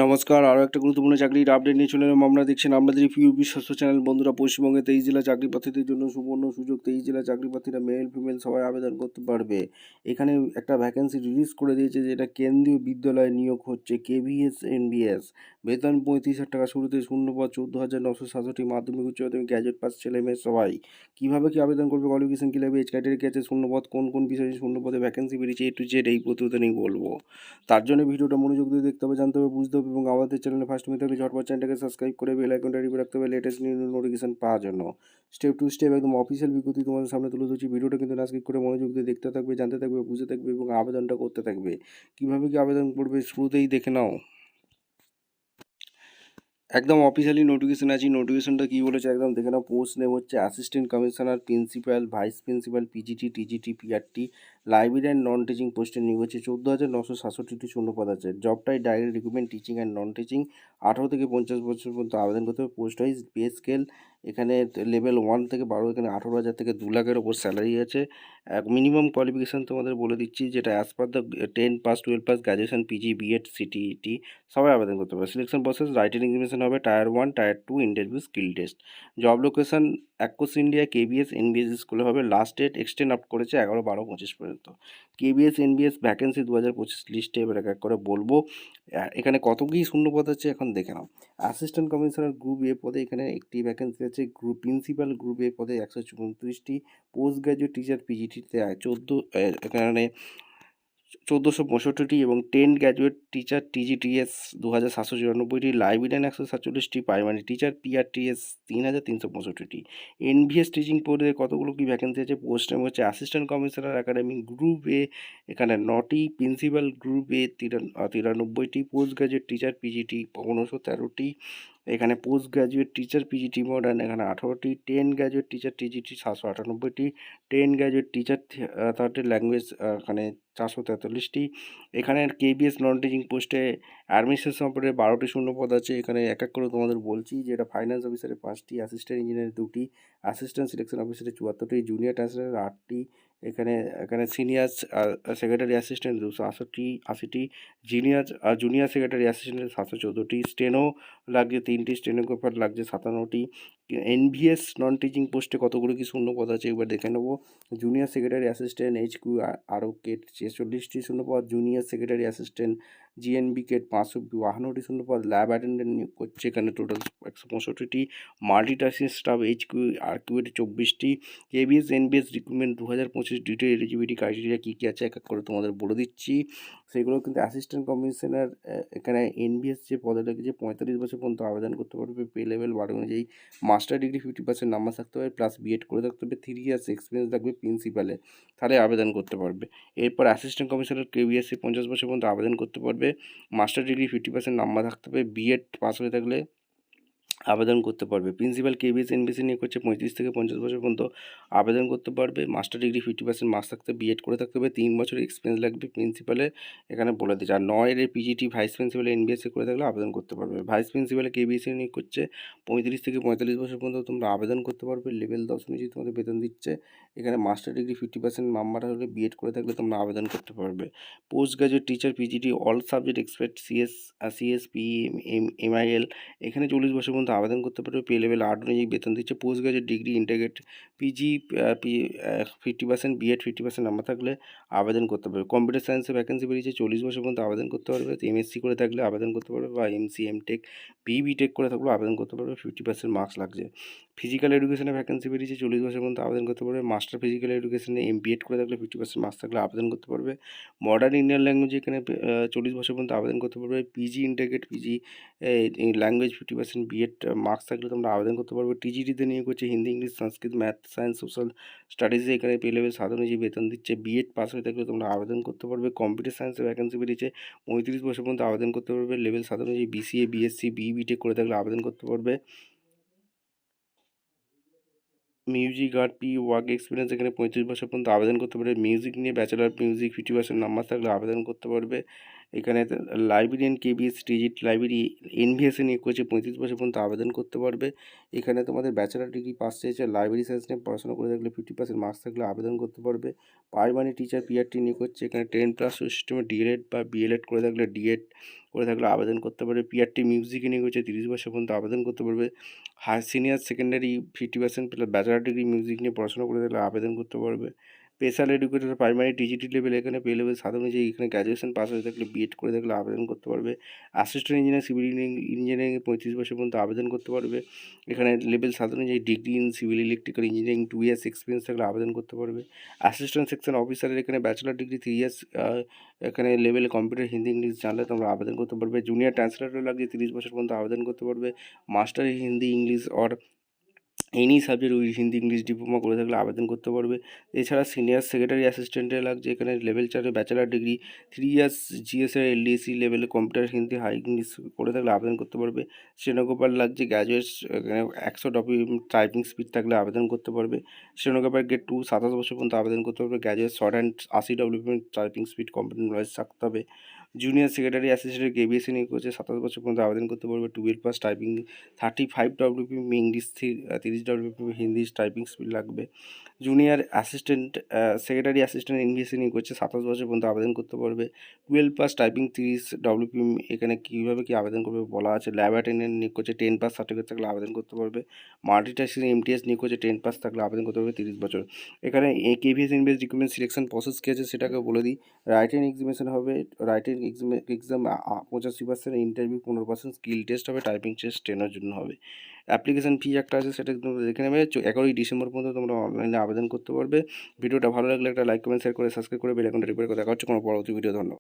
নমস্কার, আরও একটা গুরুত্বপূর্ণ চাকরির আপডেট নিয়ে চলে এলাম। আমরা দেখছেন আমাদের ইউ বিশ্বস্ত চ্যানেল। বন্ধুরা, পশ্চিমবঙ্গে 23 জেলা চাকরি প্রার্থীদের জন্য সুবর্ণ সুযোগ। 23 জেলা চাকরি প্রার্থীরা মেল ফিমেল সবাই আবেদন করতে পারবে। এখানে একটা ভ্যাকেন্সি রিলিজ করে দিয়েছে, যেটা কেন্দ্রীয় বিদ্যালয়ে নিয়োগ হচ্ছে, কেভিএস এনবিএস। বেতন 35,000 টাকা শুরুতে, শূন্যপদ 14,967, মাধ্যমিক উচ্চ মাধ্যমিক গ্র্যাজুয়েট পাস ছেলে মেয়ে সবাই। কীভাবে কি আবেদন করবে, কোয়ালিফিকেশন কী লাগবে, এজ ক্রাইটেরিয়া কী আছে, শূন্যপদ কোন কোন বিষয়ে শূন্যপদে ভ্যাকেন্সি বেরিয়েছে, A to Z এই প্রতিবেদনেই বলবো। তার জন্য ভিডিওটা মনোযোগ দিয়ে দেখতে হবে, জানতে হবে, বুঝতে হবে, এবং আমাদের চ্যানেলে ফার্স্ট হয়ে থাকলে ঝটপট চ্যানেলটাকে সাবস্ক্রাইব করে বেল আইকনটা টিপে রাখতে হবে লেটেস্ট নিউ নোটিফিকেশন পাওয়ার জন্য। স্টেপ টু স্টেপ একদম অফিসিয়াল বিজ্ঞপ্তি তোমাদের সামনে তুলে ধরছি। ভিডিওটা কিন্তু না স্কিপ করে মনোযোগ দিয়ে দেখতে থাকবে, জানতে থাকবে, বুঝতে থাকবে এবং আবেদনটা করতে থাকবে। কীভাবে কি আবেদন করবে শুরুতেই দেখে নাও। একদম অফিসিয়ালি নোটিফিকেশন আছে। নোটিফিকেশনটা কী বলেছে একদম দেখে নাও। পোস্ট নেম হচ্ছে assistant commissioner, principal, vice principal, PGT, TGT, PRT, library and non teaching পোস্টে নিয়োগ হচ্ছে। 14,967টি শূন্যপদ আছে। জবটাই direct recruitment, teaching and non teaching. 18 থেকে 50 বছর পর্যন্ত আবেদন করতে হবে। পোস্ট ওয়াইজ পে স্কেল এখানে লেভেল 1 থেকে 12, এখানে 18,000 থেকে 2 লাখের ওপর স্যালারি আছে। মিনিমাম কোয়ালিফিকেশান তোমাদের বলে দিচ্ছি, যেটা as per the 10 pass, 12 pass, graduation, PG, BEd, CTET সবাই আবেদন করতে পারে। সিলেকশন প্রসেস রাইটিং এক্সামিনেশন হবে, tier 1, tier 2, interview, skill test. Job location across India, KVS NVS স্কুলে হবে। লাস্ট ডেট এক্সটেন্ড আপ করেছে 11/12/25 পর্যন্ত। কেবিএস এনবিএস ভ্যাকেন্সি 2025 লিস্টে এবার এক এক করে বলবো। এখানে কত কী শূন্যপদ আছে এখন দেখে নাও। অ্যাসিস্ট্যান্ট কমিশনার গ্রুপ এ পদে এখানে একটি ভ্যাকেন্সি আছে। প্রিন্সিপাল গ্রুপ এ পদে 134টি। পোস্ট গ্রাজুয়েট টিচার পিজিটিতে 14, এখানে 1465টি এবং 10 গ্র্যাজুয়েট টিচার টিজিটিএস 2794টি, লাইব্রেরিয়ান 147টি, প্রাইমারি টিচার পিআরটিএস 3365টি। এনভিএস টিচিং পদে কতগুলো কি ভ্যাকেন্সি আছে। পোস্ট নেম হচ্ছে assistant commissioner academic group A, এখানে 9টি, প্রিন্সিপাল গ্রুপ এ 93টি, পোস্ট গ্রাজুয়েট টিচার পিজিটি 1513টি, এখানে post graduate teacher PGT modern এখানে 18টি, 10 গ্র্যাজুয়েট টিচার টিজিটি 798টি, 10 গ্র্যাজুয়েট টিচার থার্ড ল্যাঙ্গুয়েজ এখানে 443টি। এখানে কেবিএস নন টিচিং পোস্টে অ্যাডমিনিস্ট্রেশন সম্পর্কে 12টি শূন্যপদ আছে। এখানে এক এক করে তোমাদের বলছি, যেটা ফাইন্যান্স অফিসারে 5টি, অ্যাসিস্ট্যান্ট ইঞ্জিনিয়ার 2টি, অ্যাসিস্ট্যান্ট সিলেকশন অফিসারে 74টি, জুনিয়র ট্রান্সলেটর 8টি, এখানে এখানে সিনিয়র সেক্রেটারি অ্যাসিস্ট্যান্ট 280টি, জুনিয়র সেক্রেটারি অ্যাসিস্ট্যান্ট 714টি, স্টেনো লাগছে 3টি, স্টেনোগ্রাফার লাগছে 57টি। এনভিএস নন টিচিং পোস্টে কতগুলো কি শূন্যপদ আছে এবার দেখে নেবো। জুনিয়র সেক্রেটারি অ্যাসিস্ট্যান্ট এইচকিউ আরও কেট 46টি শূন্যপদ, জুনিয়র সেক্রেটারি অ্যাসিস্ট্যান্ট জিএনবি কেট 552টি শূন্যপদ, ল্যাব অ্যাটেন্ডেন্ট নিয়োগ করছে, এখানে টোটাল 165টি, মাল্টিটাস্কিং স্টাফ এইচকিউ আরকিউতে 24টি। KVS NVS recruitment 2025 detail eligibility criteria কী কী আছে এক এক করে তোমাদের বলে দিচ্ছি। সেগুলো কিন্তু অ্যাসিস্ট্যান্ট কমিশনার এখানে এনবিএস যে পদে লেগেছে 45 বছর পর্যন্ত আবেদন করতে পারবে। পে লেভেল 12 অনুযায়ী মাস্টার ডিগ্রি 50% নাম্বার থাকতে হবে, প্লাস বিএড করে থাকতে হবে, 3 ইয়ার্স এক্সপিরিয়েন্স থাকবে প্রিন্সিপালে, তাহলে আবেদন করতে পারবে। এরপর অ্যাসিস্ট্যান্ট কমিশনার কেবিএসসি 50 বছর পর্যন্ত আবেদন করতে পারবে। মাস্টার ডিগ্রি 50% নাম্বার থাকতে হবে, বিএড পাস হয়ে থাকলে আবেদন করতে পারবে। প্রিন্সিপাল কেবিএস এনবিএসসি নিয়ে করছে 35 থেকে 50 বছর পর্যন্ত আবেদন করতে পারবে। মাস্টার ডিগ্রি 50% মার্কস থাকতে, বিএড করে থাকতে হবে, 3 বছর এক্সপিরিয়েন্স লাগবে প্রিন্সিপালে, এখানে বলে দিচ্ছে। আর 9 এর পিজিটি ভাইস প্রিন্সিপাল এনবিএসসি করে থাকলে আবেদন করতে পারবে। ভাইস প্রিন্সিপালে কেবিএসসি নিয়ে করছে 35 থেকে 45 বছর পর্যন্ত তোমরা আবেদন করতে পারবে। লেভেল 10 অনুযায়ী তোমাদের বেতন দিচ্ছে। এখানে মাস্টার ডিগ্রি 50% নাম্বার হলে, বিএড করে থাকলে তোমরা আবেদন করতে পারবে। Post graduate teacher PGT all subject expert CSP MIL, এখানে 40 বছর পর্যন্ত আবেদন করতে পারবে। পে লেভেল 8 অনুযায়ী বেতন দিচ্ছে। Post graduate degree integrate PG 50%, BEd 50% number থাকলে আবেদন করতে পারবে। কম্পিউটার সায়েন্সে ভ্যাকেন্সি বেরিয়েছে, 40 বছর পর্যন্ত আবেদন করতে পারবে। এমএসসি করে থাকলে আবেদন করতে পারবে, বা এমসি এমটেক বিটেক করে থাকলেও আবেদন করতে পারবে, 50% মার্কস লাগছে। ফিজিক্যাল এডুকেশনে ভ্যাকেন্সি বেরিয়েছে, 40 বছর পর্যন্ত আবেদন করতে পারবে। মাস্টার ফিজিক্যাল এডুকেশনে বিএড করে থাকলে 50% মার্কস থাকলে আবেদন করতে পারবে। মডার্ন ইন্ডিয়ান ল্যাঙ্গুয়েজ এখানে 40 বছর পর্যন্ত আবেদন করতে পারবে। PG integrate PG language 50% BEd marks থাকলে তোমরা আবেদন করতে পারবে। টিজিটিতে নিয়োগ করছে Hindi, English, Sanskrit, math, science, social স্টাডিজে এখানে পে লেভেল 7 অনুযায়ী বেতন দিচ্ছে। বিএড পাস হয়ে থাকলে তোমরা আবেদন করতে পারবে। কম্পিউটার সায়েন্সে ভ্যাকেন্সি বেরিয়েছে, 35 বছর পর্যন্ত আবেদন করতে পারবে। লেভেল 7 অনুযায়ী বিসিএ, বিএসসি, বিটেক করে থাকলে আবেদন করতে পারবে। মিউজিক আর ওয়ার্ক এক্সপিরিয়েন্স এখানে 35 বছর পর্যন্ত আবেদন করতে পারবে। মিউজিক নিয়ে ব্যাচেলার মিউজিক 50% নাম্বার থাকলে আবেদন করতে পারবে। এখানে লাইব্রেরিয়ান কেবিএস টিজিট লাইব্রেরি এনভিএসএ নিয়োগ করেছে, 35 বছর পর্যন্ত আবেদন করতে পারবে। এখানে তোমাদের ব্যাচেলার ডিগ্রি পাস চেয়েছে, লাইব্রেরি সায়েন্স নিয়ে পড়াশোনা করে থাকলে 50% মার্কস থাকলে আবেদন করতে পারবে। প্রাইমারি টিচার পিআরটি নিয়োগ করছে, এখানে 10+ সিস্টেমে ডিএলএড বা বিএলএড করে থাকলে ডিএড করে থাকলে আবেদন করতে পারবে। পিআরটি মিউজিকে নিয়োগ হচ্ছে, 30 বছর পর্যন্ত আবেদন করতে পারবে। Senior secondary 50% plus bachelor degree music নিয়ে পড়াশোনা করে থাকলে আবেদন করতে পারবে। Special educator primary TGT level, এখানে পে লেভেল 7 অনুযায়ী এখানে গ্র্যাজুয়েশন পাস হয়ে থাকলে বিএড করে থাকলে আবেদন করতে পারবে। অ্যাসিস্ট্যান্ট ইঞ্জিনিয়ার সিভিল ইঞ্জিনিয়ারিংয়ে 35 বছর পর্যন্ত আবেদন করতে পারবে। এখানে লেভেল 7 অনুযায়ী degree in civil electrical engineering 2 years experience থাকলে আবেদন করতে পারবে। অ্যাসিস্ট্যান্ট সেকশন অফিসারের এখানে ব্যাচেলার ডিগ্রি 3 ইয়ার্স এখানে লেভেলে কম্পিউটার হিন্দি ইংলিশ জানলে তোমরা আবেদন করতে পারবে। জুনিয়র ট্রান্সলেটর লাগছে, 30 বছর পর্যন্ত আবেদন করতে পারবে। Master Hindi English or any subject with Hindi English diploma করে থাকলে আবেদন করতে পারবে। এছাড়া সিনিয়র সেক্রেটারি অ্যাসিস্ট্যান্টে লাগছে, এখানে level 4 bachelor degree 3 years GSA LDC লেভেলে কম্পিউটার হিন্দি হাই ইংলিশ করে থাকলে আবেদন করতে পারবে। স্টেনোগ্রাফার লাগছে, গ্র্যাজুয়েট এখানে 100 টাইপিং স্পিড থাকলে আবেদন করতে পারবে। স্টেনোগ্রাফার গ্রেড 2 27 বছর পর্যন্ত আবেদন করতে পারবে। Graduate short hand 80 typing speed computer knowledge থাকতে হবে। জুনিয়র সেক্রেটারি অ্যাসিস্ট্যান্ট কেবিএসসি নিয়োগ করছে, 27 বছর পর্যন্ত আবেদন করতে পারবে। 12+ typing 35 English 30 Hindi typing speed লাগবে। জুনিয়র অ্যাসিস্ট্যান্ট সেক্রেটারি অ্যাসিস্ট্যান্ট এনভিএসসি নিয়োগ করছে, 27 বছর পর্যন্ত আবেদন করতে পারবে। 12+ টাইপিং 30 এখানে কীভাবে কী আবেদন করবে বলা আছে। ল্যাব অ্যাটেন্ডেন্ট নিয়োগ করছে, 10+ সার্টিফিকেট থাকলে আবেদন করতে পারবে। মাল্টিটাস্কিং এমটিএস নিয়োগ করছে, 10+ থাকলে আবেদন করতে পারবে, 30 বছর। এখানে KVS invest recruitment selection process কী আছে সেটাকে বলে দিই। রাইটিং এক্সামিনেশন হবে, writing exam 85%, interview 15%, skill test হবে, টাইপিং টেস্ট 10 জন্য হবে। অ্যাপ্লিকেশন ফি একটা আছে, সেটা তোমরা দেখে নেবে। 11ই ডিসেম্বর পর্যন্ত তোমরা অনলাইনে আবেদন করতে পারবে। ভিডিওটা ভালো লাগলে একটা লাইক কমেন্ট শেয়ার করে সাবস্ক্রাইব করে বেল আইকনটা টিপে রেখো। দেখা হচ্ছে কোনো পরবর্তী ভিডিও। ধন্যবাদ।